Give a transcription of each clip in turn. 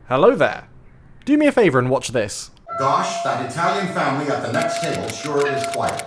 Hello there. Do me a favour and watch this. Gosh, that Italian family at the next table sure is quiet.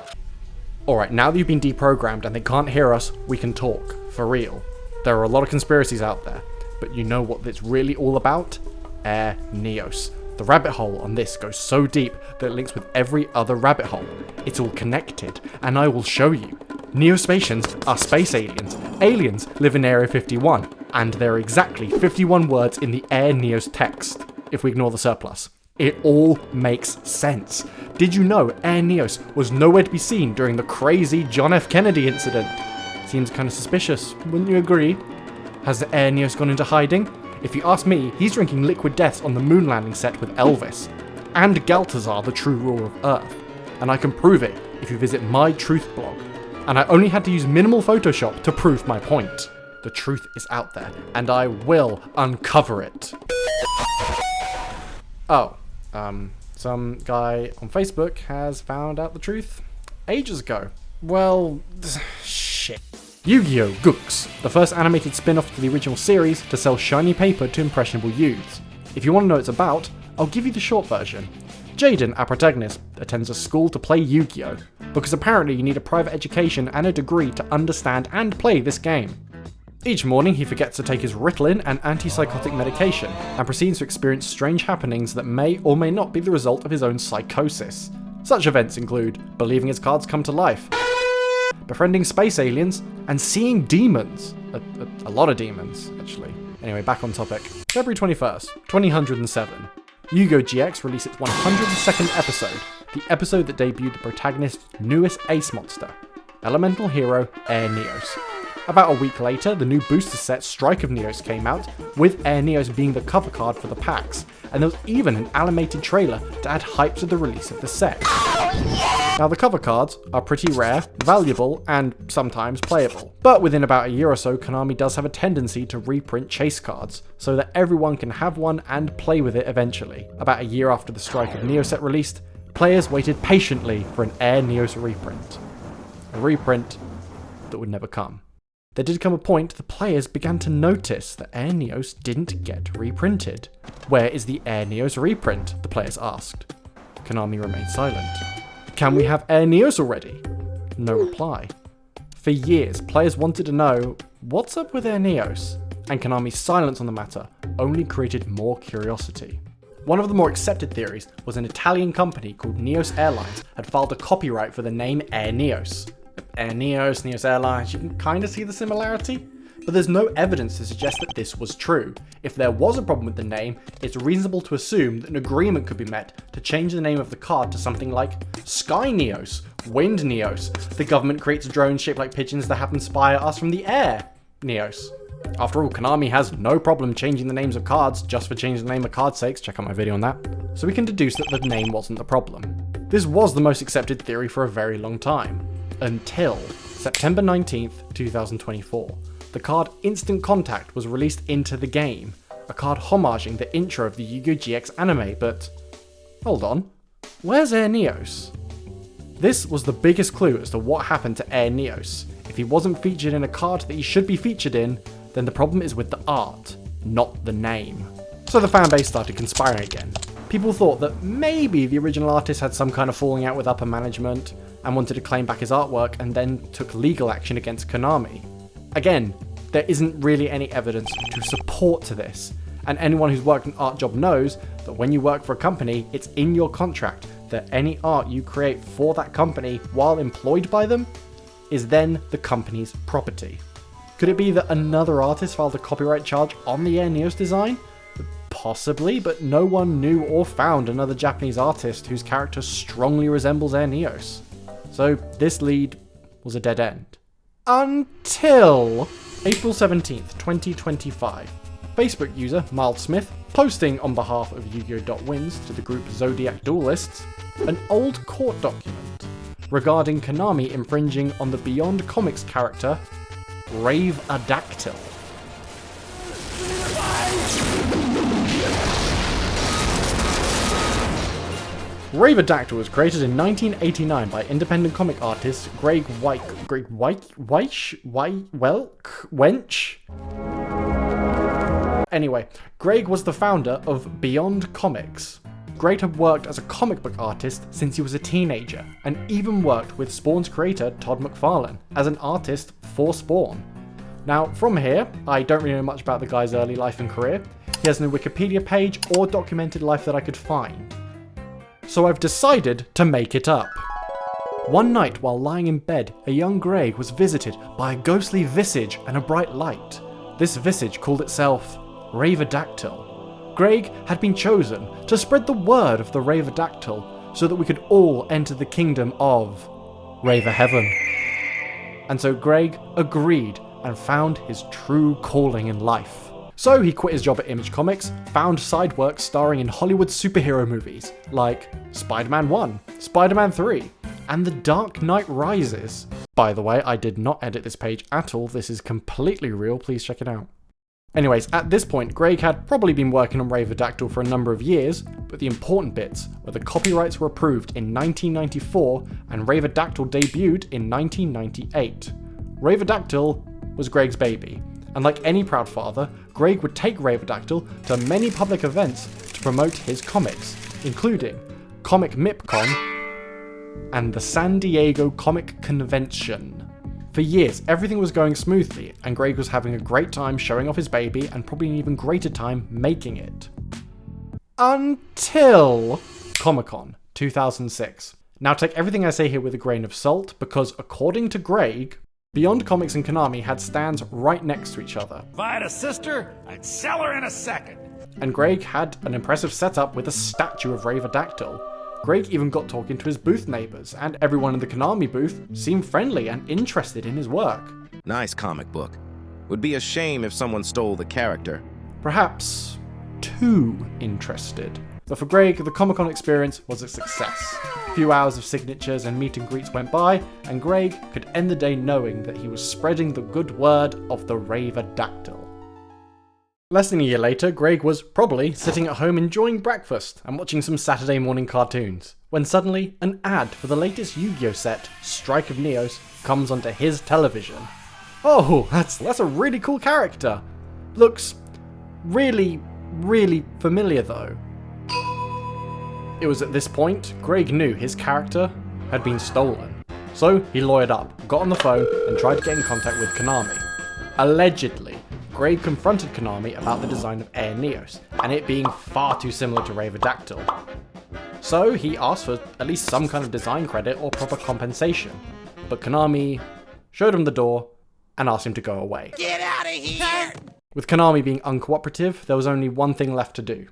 Alright, now that you've been deprogrammed and they can't hear us, we can talk. For real. There are a lot of conspiracies out there, but you know what it's really all about? Neos. The rabbit hole on this goes so deep that it links with every other rabbit hole. It's all connected, and I will show you. Neospatians are space aliens. Aliens live in Area 51, and there are exactly 51 words in the Neos text, if we ignore the surplus. It all makes sense. Did you know Neos was nowhere to be seen during the crazy John F. Kennedy incident? Seems kind of suspicious, wouldn't you agree? Has the Neos gone into hiding? If you ask me, he's drinking liquid deaths on the moon landing set with Elvis. And Galtazar, the true ruler of Earth. And I can prove it if you visit my truth blog. And I only had to use minimal Photoshop to prove my point. The truth is out there, and I will uncover it. Oh, some guy on Facebook has found out the truth ages ago. Well, shit. Yu-Gi-Oh! Gooks, the first animated spin-off to the original series to sell shiny paper to impressionable youths. If you want to know what it's about, I'll give you the short version. Jaden, our protagonist, attends a school to play Yu-Gi-Oh! Because apparently you need a private education and a degree to understand and play this game. Each morning he forgets to take his Ritalin and antipsychotic medication, and proceeds to experience strange happenings that may or may not be the result of his own psychosis. Such events include believing his cards come to life, befriending space aliens, and seeing demons. A lot of demons, actually. Anyway, back on topic. February 21st, 2007. Yu-Gi-Oh! GX released its 102nd episode, the episode that debuted the protagonist's newest ace monster, Elemental Hero Neos. About a week later, the new booster set Strike of Neos came out, with Neos being the cover card for the packs, and there was even an animated trailer to add hype to the release of the set. Now the cover cards are pretty rare, valuable, and sometimes playable. But within about a year or so, Konami does have a tendency to reprint chase cards, so that everyone can have one and play with it eventually. About a year after the Strike of Neo set released, players waited patiently for an Neos reprint. A reprint that would never come. There did come a point the players began to notice that Neos didn't get reprinted. Where is the Neos reprint? The players asked. Konami remained silent. Can we have Neos already? No reply. For years, players wanted to know, what's up with Neos? And Konami's silence on the matter only created more curiosity. One of the more accepted theories was an Italian company called Neos Airlines had filed a copyright for the name Neos. Neos, Neos Airlines, you can kind of see the similarity, but there's no evidence to suggest that this was true. If there was a problem with the name, it's reasonable to assume that an agreement could be met to change the name of the card to something like Sky Neos, Wind Neos. The government creates drones shaped like pigeons that have them spy at us from the air. Neos. After all, Konami has no problem changing the names of cards just for changing the name of card's sakes. Check out my video on that. So we can deduce that the name wasn't the problem. This was the most accepted theory for a very long time. Until September 19th, 2024. The card Instant Contact was released into the game, a card homaging the intro of the Yu-Gi-Oh! GX anime, but hold on, where's Neos? This was the biggest clue as to what happened to Neos. If he wasn't featured in a card that he should be featured in, then the problem is with the art, not the name. So the fanbase started conspiring again. People thought that maybe the original artist had some kind of falling out with upper management and wanted to claim back his artwork and then took legal action against Konami. Again, there isn't really any evidence to support to this, and anyone who's worked an art job knows that when you work for a company, it's in your contract that any art you create for that company while employed by them is then the company's property. Could it be that another artist filed a copyright charge on the Neos design? Possibly, but no one knew or found another Japanese artist whose character strongly resembles Neos. So this lead was a dead end. Until April 17th, 2025. Facebook user Mild Smith, posting on behalf of Yu-Gi-Oh!.wins to the group Zodiac Duelists, an old court document regarding Konami infringing on the Beyond Comics character Reuploaded. Reuploaded was created in 1989 by independent comic artist Greg Wench. Anyway, Greg was the founder of Beyond Comics. Greg had worked as a comic book artist since he was a teenager, and even worked with Spawn's creator Todd McFarlane as an artist for Spawn. Now, from here, I don't really know much about the guy's early life and career. He has no Wikipedia page or documented life that I could find. So I've decided to make it up. One night while lying in bed, a young Greg was visited by a ghostly visage and a bright light. This visage called itself Ravedactyl. Greg had been chosen to spread the word of the Ravedactyl so that we could all enter the kingdom of Raver Heaven. And so Greg agreed and found his true calling in life. So he quit his job at Image Comics, found side work starring in Hollywood superhero movies like Spider-Man 1, Spider-Man 3, and The Dark Knight Rises. By the way, I did not edit this page at all, this is completely real, please check it out. Anyways, at this point, Greg had probably been working on Ravedactyl for a number of years, but the important bits were the copyrights were approved in 1994 and Ravedactyl debuted in 1998. Ravedactyl was Greg's baby, and like any proud father, Greg would take Ravedactyl to many public events to promote his comics, including Comic MipCon and the San Diego Comic Convention. For years, everything was going smoothly, and Greg was having a great time showing off his baby, and probably an even greater time making it. Until Comic-Con 2006. Now take everything I say here with a grain of salt, because according to Greg, Beyond Comics and Konami had stands right next to each other. If I had a sister, I'd sell her in a second. And Greg had an impressive setup with a statue of Ravedactyl. Greg even got talking to his booth neighbors, and everyone in the Konami booth seemed friendly and interested in his work. Nice comic book. Would be a shame if someone stole the character. Perhaps too interested. But for Greg, the Comic-Con experience was a success. A few hours of signatures and meet and greets went by, and Greg could end the day knowing that he was spreading the good word of the Ravedactyl. Less than a year later, Greg was probably sitting at home enjoying breakfast and watching some Saturday morning cartoons, when suddenly an ad for the latest Yu-Gi-Oh set, Strike of Neos, comes onto his television. Oh, that's a really cool character. Looks really familiar though. It was at this point Greg knew his character had been stolen. So he lawyered up, got on the phone, and tried to get in contact with Konami. Allegedly, Greg confronted Konami about the design of Air Neos, and it being far too similar to Ravedactyl. So he asked for at least some kind of design credit or proper compensation, but Konami showed him the door and asked him to go away. Get out of here! With Konami being uncooperative, there was only one thing left to do.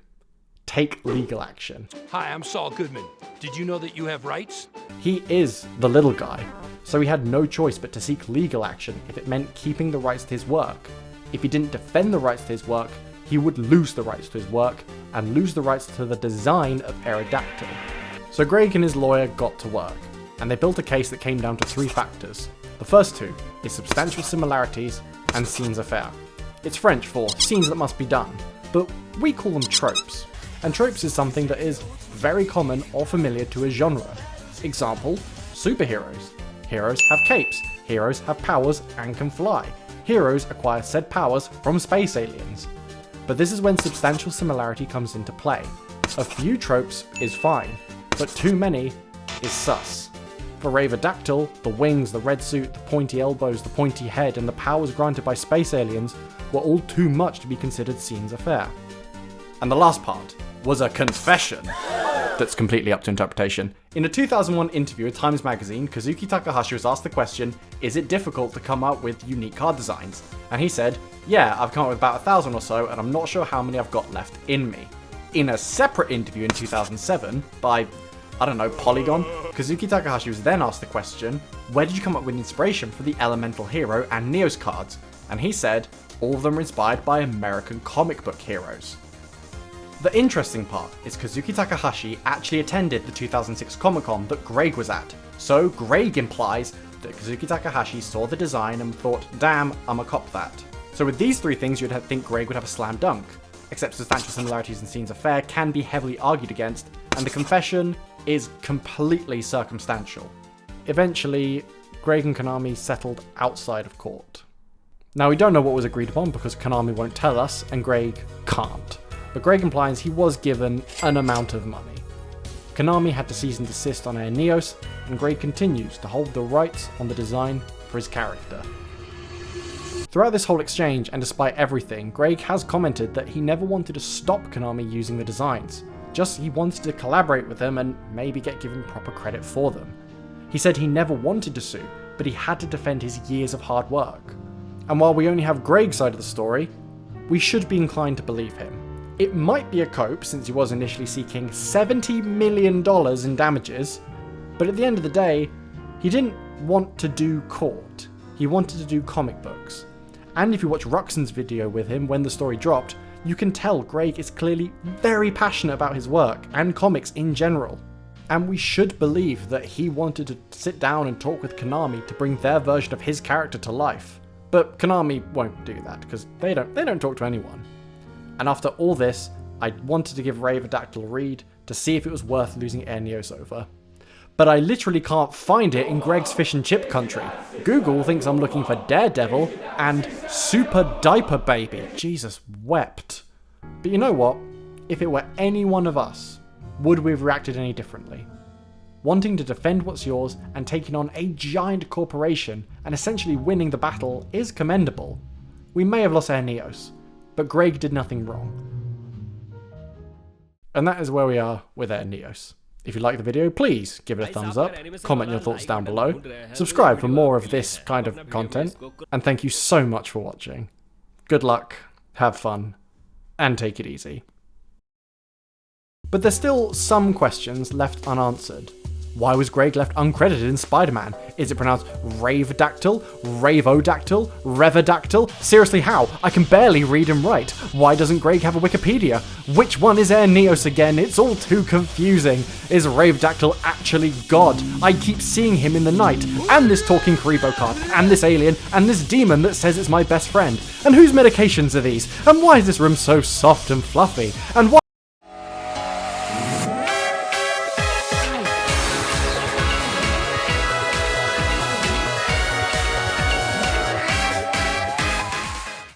Take legal action. Hi, I'm Saul Goodman. Did you know that you have rights? He is the little guy, so he had no choice but to seek legal action if it meant keeping the rights to his work. If he didn't defend the rights to his work, he would lose the rights to his work and lose the rights to the design of Aerodactyl. So Greg and his lawyer got to work, and they built a case that came down to three factors. The first two is substantial similarities and scenes à faire. It's French for scenes that must be done, but we call them tropes. And tropes is something that is very common or familiar to a genre. Example, superheroes. Heroes have capes, heroes have powers and can fly. Heroes acquire said powers from space aliens. But this is when substantial similarity comes into play. A few tropes is fine, but too many is sus. For Ravedactyl, the wings, the red suit, the pointy elbows, the pointy head, and the powers granted by space aliens were all too much to be considered scenes à faire. And the last part was a confession that's completely up to interpretation. In a 2001 interview with Times Magazine, Kazuki Takahashi was asked the question, is it difficult to come up with unique card designs? And he said, yeah, I've come up with about 1,000 or so, and I'm not sure how many I've got left in me. In a separate interview in 2007 by, Polygon, Kazuki Takahashi was then asked the question, where did you come up with inspiration for the Elemental Hero and Neos cards? And he said, all of them were inspired by American comic book heroes. The interesting part is Kazuki Takahashi actually attended the 2006 Comic-Con that Greg was at, so Greg implies that Kazuki Takahashi saw the design and thought, damn, I'ma cop that. So with these three things you'd think Greg would have a slam dunk, except substantial similarities and scenes à faire can be heavily argued against, and the confession is completely circumstantial. Eventually, Greg and Konami settled outside of court. Now, we don't know what was agreed upon because Konami won't tell us, and Greg can't. But Greg implies he was given an amount of money. Konami had to cease and desist on Air Neos, and Greg continues to hold the rights on the design for his character. Throughout this whole exchange, and despite everything, Greg has commented that he never wanted to stop Konami using the designs, just he wanted to collaborate with them and maybe get given proper credit for them. He said he never wanted to sue, but he had to defend his years of hard work. And while we only have Greg's side of the story, we should be inclined to believe him. It might be a cope since he was initially seeking $70 million in damages, but at the end of the day, he didn't want to do court. He wanted to do comic books. And if you watch Ruxin's video with him when the story dropped, you can tell Greg is clearly very passionate about his work and comics in general. And we should believe that he wanted to sit down and talk with Konami to bring their version of his character to life. But Konami won't do that because they don't talk to anyone. And after all this, I wanted to give Reuploaded a read to see if it was worth losing Air Neos over. But I literally can't find it in Greg's fish and chip country. Google thinks I'm looking for Daredevil and Super Diaper Baby. Jesus wept. But you know what? If it were any one of us, would we have reacted any differently? Wanting to defend what's yours and taking on a giant corporation and essentially winning the battle is commendable. We may have lost Air Neos, but Greg did nothing wrong. And that is where we are with Air Neos. If you like the video, please give it a thumbs up, comment your thoughts down below, subscribe for more of this kind of content, and thank you so much for watching. Good luck, have fun, and take it easy. But there's still some questions left unanswered. Why was Greg left uncredited in Spider-Man? Is it pronounced Ravedactyl? Ravodactyl? Revodactyl? Seriously, how? I can barely read and write. Why doesn't Greg have a Wikipedia? Which one is Air Neos again? It's all too confusing. Is Ravedactyl actually God? I keep seeing him in the night, and this talking Karibo card, and this alien, and this demon that says it's my best friend. And whose medications are these? And why is this room so soft and fluffy? And why